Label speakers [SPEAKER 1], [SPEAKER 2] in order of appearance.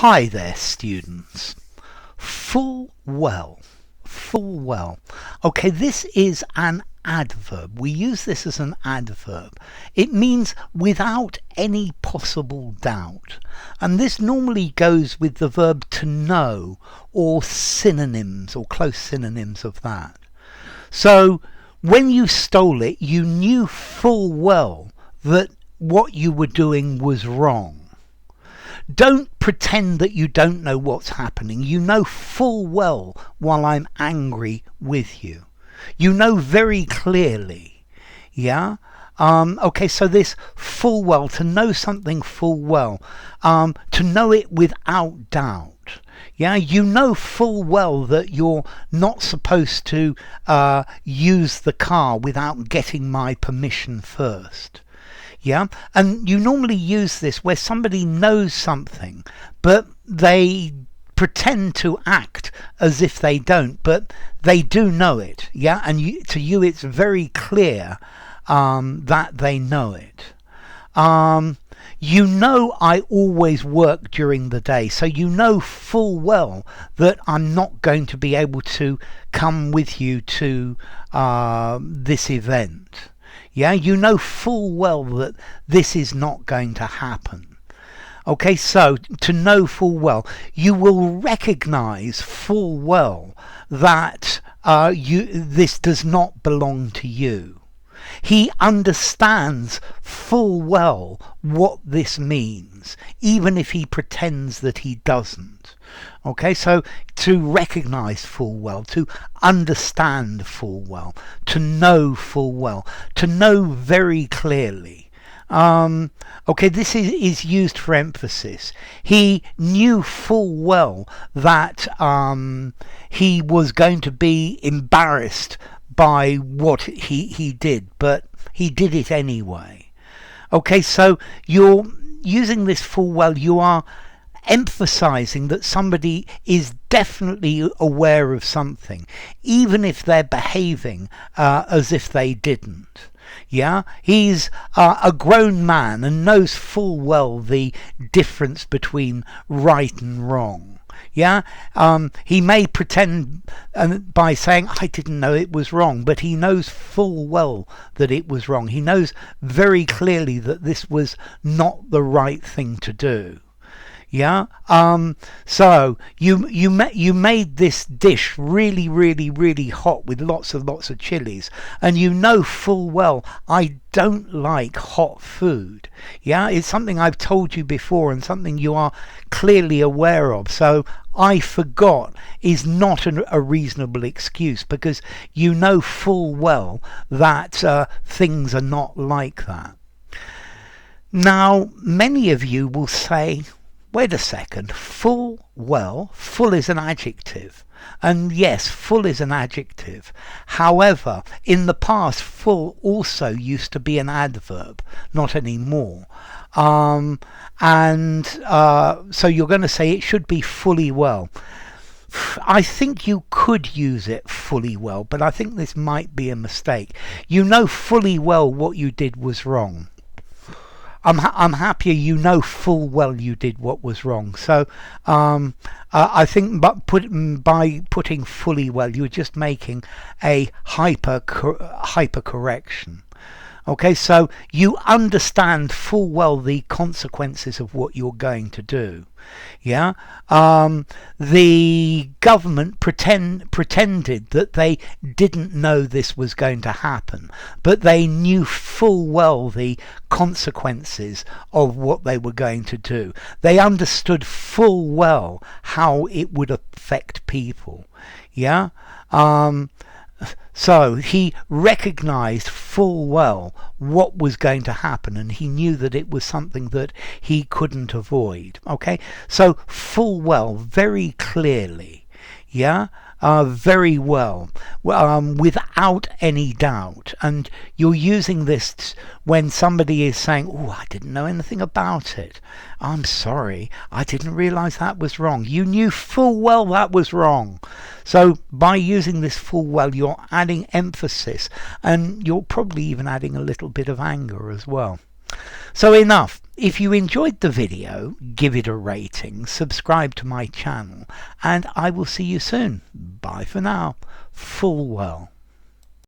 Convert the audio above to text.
[SPEAKER 1] Hi there, students. Full well. Full well. Okay, this is an adverb. We use this as an adverb. It means without any possible doubt. And this normally goes with the verb to know or synonyms or close synonyms of that. So when you stole it, you knew full well that what you were doing was wrong. Don't pretend that you don't know what's happening. You know full well while I'm angry with you. You know very clearly. Yeah? Okay, so this full well, to know something full well, to know it without doubt. Yeah, you know full well that you're not supposed to use the car without getting my permission first. Yeah, and you normally use this where somebody knows something, but they pretend to act as if they don't, but they do know it. Yeah, and to you it's very clear that they know it. You know I always work during the day, so you know full well that I'm not going to be able to come with you to this event. Yeah, you know full well that this is not going to happen. Okay, so to know full well, you will recognize full well that this does not belong to you. He understands full well what this means, even if he pretends that he doesn't. Okay, so to recognize full well, to understand full well, to know full well, to know very clearly. Okay, this is used for emphasis. He knew full well that he was going to be embarrassed by what he did, but he did it anyway. Okay, so you're using this full well, you are emphasizing that somebody is definitely aware of something, even if they're behaving as if they didn't. Yeah, he's a grown man and knows full well the difference between right and wrong. Yeah, he may pretend by saying, I didn't know it was wrong, but he knows full well that it was wrong. He knows very clearly that this was not the right thing to do. Yeah, so you made this dish really hot with lots of chilies, and you know full well I don't like hot food. Yeah, it's something I've told you before and something you are clearly aware of. So I forgot is not a reasonable excuse, because you know full well that things are not like that. Now, many of you will say, wait a second, full well, full is an adjective. And yes, full is an adjective. However, in the past, full also used to be an adverb, not anymore. So you're going to say it should be fully well. I think you could use it fully well, but I think this might be a mistake. You know fully well what you did was wrong. I'm happier you know full well you did what was wrong. So I think by putting fully well, you're just making a hyper correction. Okay, so you understand full well the consequences of what you're going to do. Yeah, the government pretended that they didn't know this was going to happen, but they knew full well the consequences of what they were going to do. They understood full well how it would affect people. Yeah. So he recognized full well what was going to happen, and he knew that it was something that he couldn't avoid. Okay, so full well, very clearly. Yeah, very well, without any doubt. And you're using this when somebody is saying, oh, I didn't know anything about it. I'm sorry, I didn't realize that was wrong. You knew full well that was wrong. So by using this full well, you're adding emphasis, and you're probably even adding a little bit of anger as well. So enough. If you enjoyed the video, give it a rating, subscribe to my channel, and I will see you soon. Bye for now. Full well.